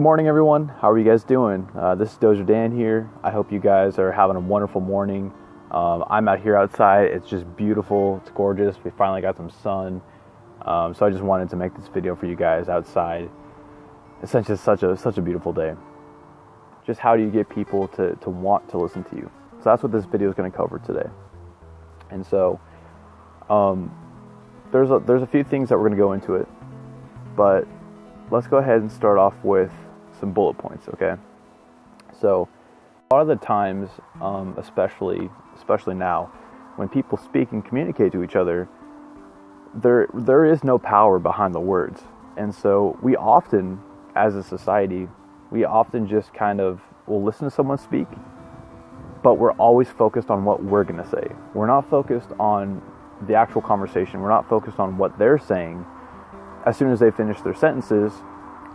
morning, everyone. How are you guys doing? This is Dozer Dan here. I hope you guys are having a wonderful morning. I'm out here outside. It's just beautiful. It's gorgeous. We finally got some sun. So I just wanted to make this video for you guys outside. It's just such a beautiful day. Just how do you get people to want to listen to you? So that's what this video is going to cover today. And so there's a few things that we're going to go into it, but let's go ahead and start off with some bullet points, okay? So a lot of the times, especially now, when people speak and communicate to each other, there is no power behind the words. And so we often, as a society, we often just kind of will listen to someone speak, but we're always focused on what we're going to say. We're not focused on the actual conversation. We're not focused on what they're saying. As soon as they finish their sentences,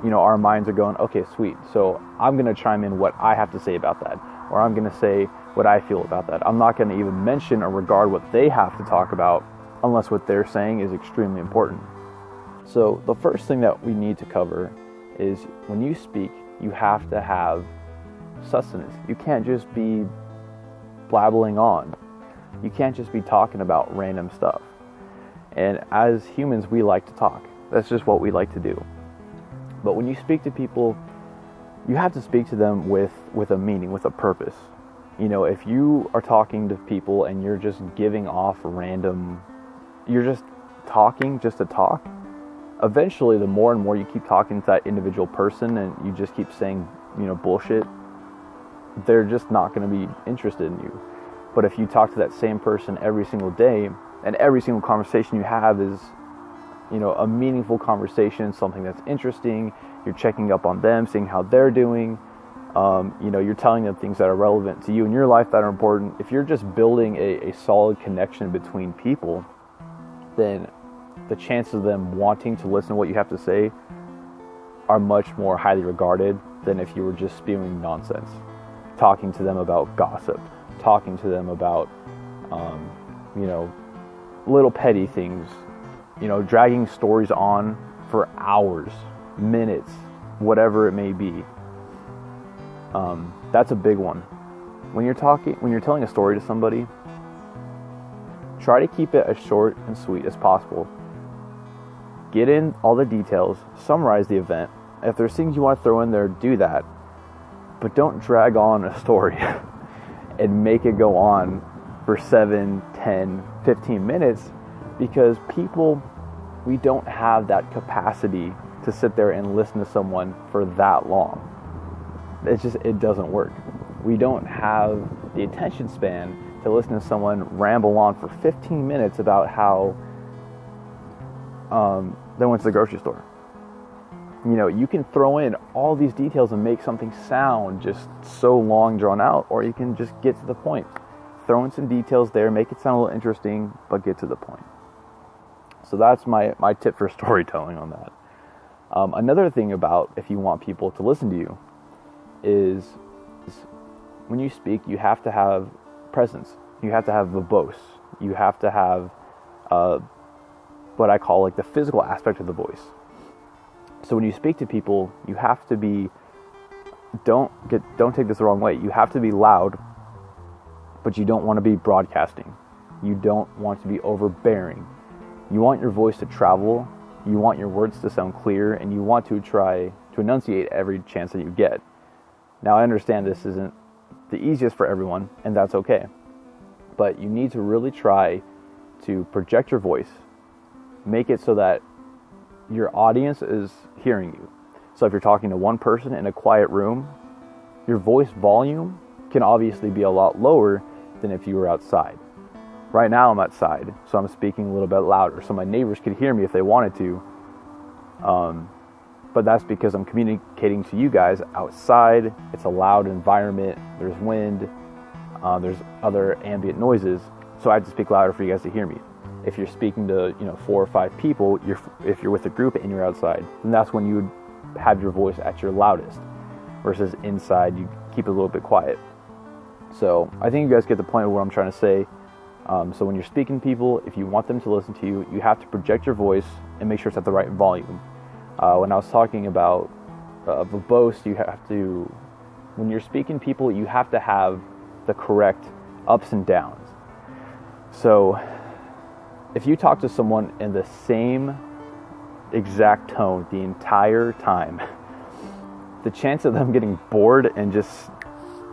our minds are going, okay, sweet. So I'm going to chime in what I have to say about that, or I'm going to say what I feel about that. I'm not going to even mention or regard what they have to talk about unless what they're saying is extremely important. So the first thing that we need to cover is when you speak, you have to have sustenance. You can't just be blabbling on. You can't just be talking about random stuff. And as humans, we like to talk. That's just what we like to do. But when you speak to people, you have to speak to them with a meaning, with a purpose. If you are talking to people and you're just giving off you're just talking just to talk, eventually the more and more you keep talking to that individual person and you just keep saying, bullshit, they're just not going to be interested in you. But if you talk to that same person every single day, and every single conversation you have is a meaningful conversation, something that's interesting, you're checking up on them, seeing how they're doing, you're telling them things that are relevant to you in your life that are important. If you're just building a solid connection between people, then the chances of them wanting to listen to what you have to say are much more highly regarded than if you were just spewing nonsense, talking to them about gossip, talking to them about, little petty things, dragging stories on for hours, minutes, whatever it may be. That's a big one. When you're telling a story to somebody, try to keep it as short and sweet as possible. Get in all the details, summarize the event. If there's things you want to throw in there, do that. But don't drag on a story and make it go on for 7, 10, 15 minutes, because we don't have that capacity to sit there and listen to someone for that long. It doesn't work. We don't have the attention span to listen to someone ramble on for 15 minutes about how they went to the grocery store. You can throw in all these details and make something sound just so long drawn out, or you can just get to the point. Throw in some details there, make it sound a little interesting, but get to the point. So that's my tip for storytelling on that. Another thing about if you want people to listen to you is when you speak, you have to have presence. You have to have verbose. You have to have what I call the physical aspect of the voice. So when you speak to people, you have to be, don't take this the wrong way, you have to be loud, but you don't want to be broadcasting. You don't want to be overbearing. You want your voice to travel, you want your words to sound clear, and you want to try to enunciate every chance that you get. Now, I understand this isn't the easiest for everyone, and that's okay. But you need to really try to project your voice, make it so that your audience is hearing you. So if you're talking to one person in a quiet room, your voice volume can obviously be a lot lower than if you were outside. Right now I'm outside, so I'm speaking a little bit louder, so my neighbors could hear me if they wanted to. But that's because I'm communicating to you guys outside. It's a loud environment. There's wind. There's other ambient noises. So I have to speak louder for you guys to hear me. If you're speaking to 4 or 5 people, if you're with a group and you're outside, then that's when you would have your voice at your loudest. Versus inside, you keep it a little bit quiet. So I think you guys get the point of what I'm trying to say. So when you're speaking to people, if you want them to listen to you, you have to project your voice and make sure it's at the right volume. When I was talking about of a boast, you have to, when you're speaking to people, you have to have the correct ups and downs. So if you talk to someone in the same exact tone the entire time, the chance of them getting bored and just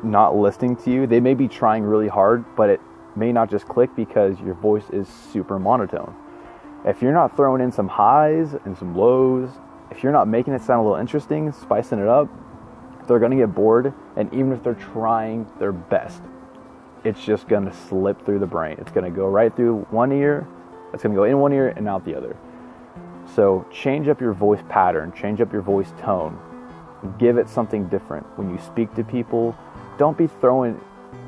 not listening to you, they may be trying really hard, but it may not just click because your voice is super monotone. If you're not throwing in some highs and some lows, if you're not making it sound a little interesting, spicing it up, they're going to get bored. And even if they're trying their best, it's just going to slip through the brain. It's going to go right through one ear. It's going to go in one ear and out the other. So change up your voice pattern, change up your voice tone, give it something different. When you speak to people, don't be throwing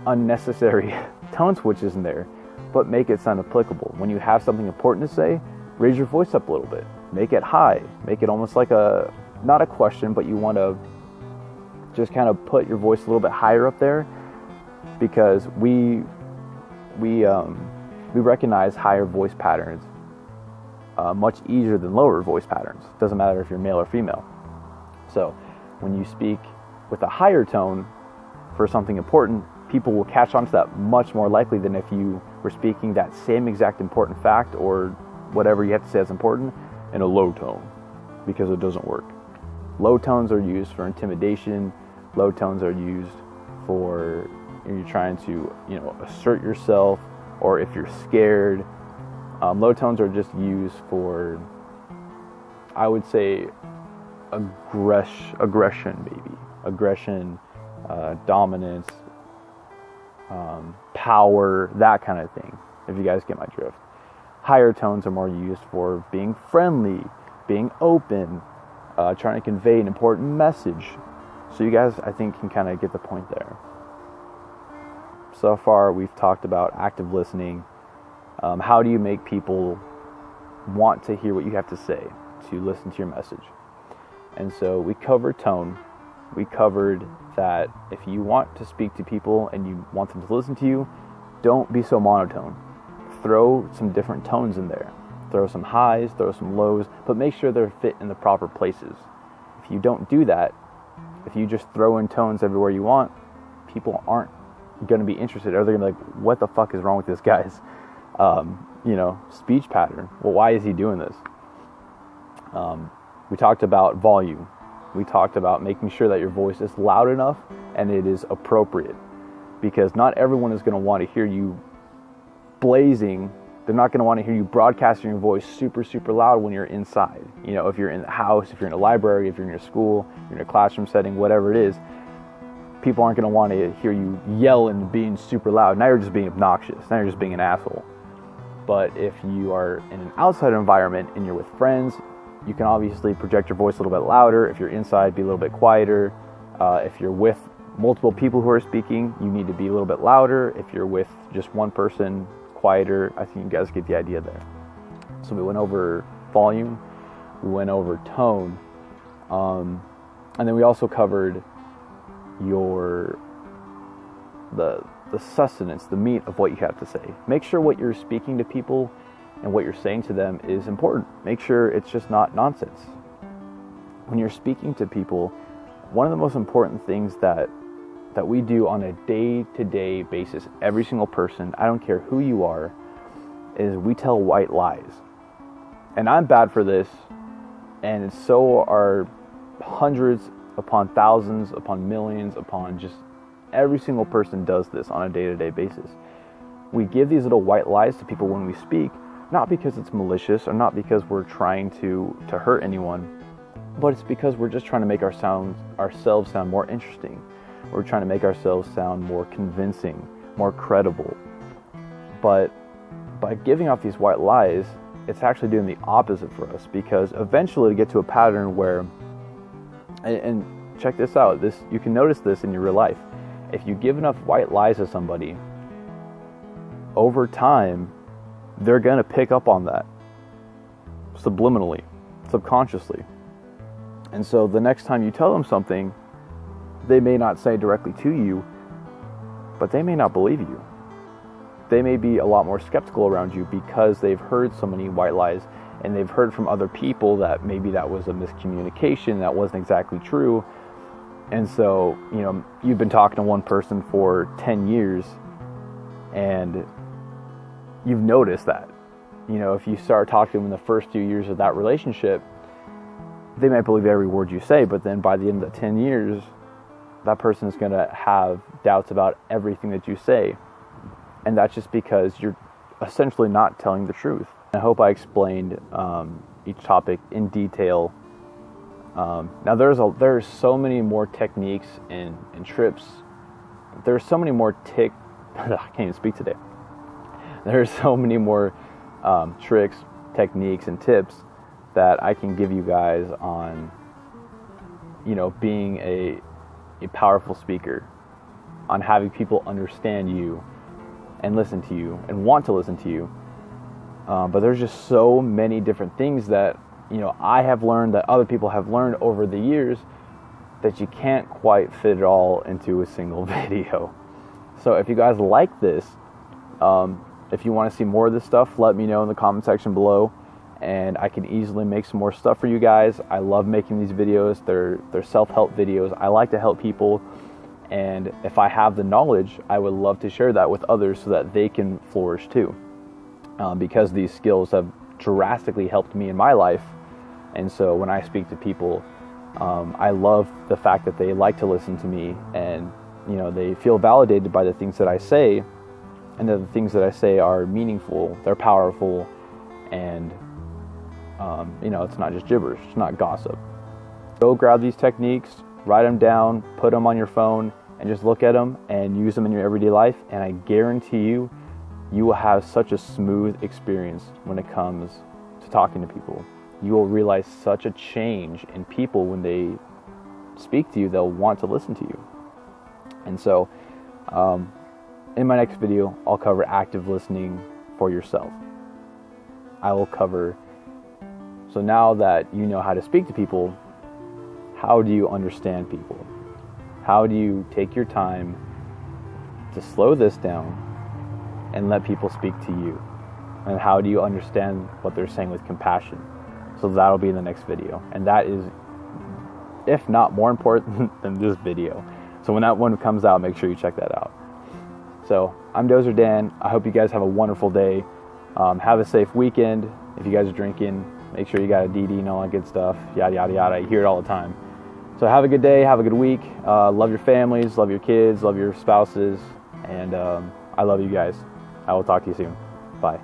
unnecessary tone switches in there, but make it sound applicable. When you have something important to say, raise your voice up a little bit. Make it high. Make it almost like not a question, but you want to just kind of put your voice a little bit higher up there, because we recognize higher voice patterns much easier than lower voice patterns. Doesn't matter if you're male or female. So when you speak with a higher tone for something important, people will catch on to that much more likely than if you were speaking that same exact important fact or whatever you have to say is important in a low tone, because it doesn't work. Low tones are used for intimidation. Low tones are used for you're trying to, assert yourself, or if you're scared. Low tones are just used for, I would say, aggression, maybe. Aggression, dominance, power, that kind of thing, if you guys get my drift. Higher tones are more used for being friendly, being open, trying to convey an important message. So you guys, I think, can kind of get the point there. So far, we've talked about active listening. How do you make people want to hear what you have to say, to listen to your message? And so we covered tone. We covered that if you want to speak to people and you want them to listen to you, don't be so monotone. Throw some different tones in there. Throw some highs, throw some lows, but make sure they're fit in the proper places. If you don't do that, if you just throw in tones everywhere you want, people aren't going to be interested, or they're going to be like, what the fuck is wrong with this guy's speech pattern? Well, why is he doing this? We talked about volume. We talked about making sure that your voice is loud enough and it is appropriate, because not everyone is going to want to hear you blazing. They're not going to want to hear you broadcasting your voice super, super loud when you're inside. If you're in the house, if you're in a library, if you're in your school, you're in a classroom setting, whatever it is, people aren't going to want to hear you yell and being super loud. Now you're just being obnoxious. Now you're just being an asshole. But if you are in an outside environment and you're with friends, you can obviously project your voice a little bit louder. If you're inside, be a little bit quieter. If you're with multiple people who are speaking, you need to be a little bit louder. If you're with just one person, quieter. I think you guys get the idea there. So we went over volume, we went over tone, and then we also covered the sustenance, the meat of what you have to say. Make sure what you're speaking to people and what you're saying to them is important. Make sure it's just not nonsense. When you're speaking to people, one of the most important things that we do on a day-to-day basis, every single person, I don't care who you are, is we tell white lies. And I'm bad for this, and so are hundreds upon thousands upon millions upon just every single person does this on a day-to-day basis. We give these little white lies to people when we speak, not because it's malicious or not because we're trying to hurt anyone, but it's because we're just trying to make ourselves sound more interesting. We're trying to make ourselves sound more convincing, more credible. But by giving off these white lies, it's actually doing the opposite for us, because eventually to get to a pattern where, and check this out, you can notice this in your real life. If you give enough white lies to somebody, over time, they're going to pick up on that subliminally, subconsciously. And so the next time you tell them something, they may not say directly to you, but they may not believe you. They may be a lot more skeptical around you because they've heard so many white lies and they've heard from other people that maybe that was a miscommunication, that wasn't exactly true. And so, you've been talking to one person for 10 years and you've noticed that, if you start talking to them in the first few years of that relationship, they might believe every word you say, but then by the end of the 10 years, that person is going to have doubts about everything that you say. And that's just because you're essentially not telling the truth. I hope I explained each topic in detail. Now there's so many more techniques and trips. There's so many more I can't even speak today. There's so many more tricks, techniques, and tips that I can give you guys on, being a powerful speaker, on having people understand you and listen to you and want to listen to you. But there's just so many different things that, I have learned, that other people have learned over the years, that you can't quite fit it all into a single video. So if you guys like this, if you want to see more of this stuff, let me know in the comment section below, and I can easily make some more stuff for you guys. I love making these videos. They're self-help videos. I like to help people, and if I have the knowledge, I would love to share that with others so that they can flourish too. Because these skills have drastically helped me in my life, and so when I speak to people, I love the fact that they like to listen to me, and they feel validated by the things that I say, and that the things that I say are meaningful, they're powerful, and it's not just gibberish, it's not gossip. Go grab these techniques, write them down, put them on your phone, and just look at them and use them in your everyday life, and I guarantee you will have such a smooth experience when it comes to talking to people. You will realize such a change in people when they speak to you. They'll want to listen to you. And so, in my next video, I'll cover active listening for yourself. I will cover, so now that you know how to speak to people, how do you understand people? How do you take your time to slow this down and let people speak to you? And how do you understand what they're saying with compassion? So that'll be in the next video. And that is, if not more important than this video. So when that one comes out, make sure you check that out. So I'm Dozer Dan. I hope you guys have a wonderful day. Have a safe weekend. If you guys are drinking, make sure you got a DD and all that good stuff. Yada, yada, yada. You hear it all the time. So have a good day. Have a good week. Love your families. Love your kids. Love your spouses. And I love you guys. I will talk to you soon. Bye.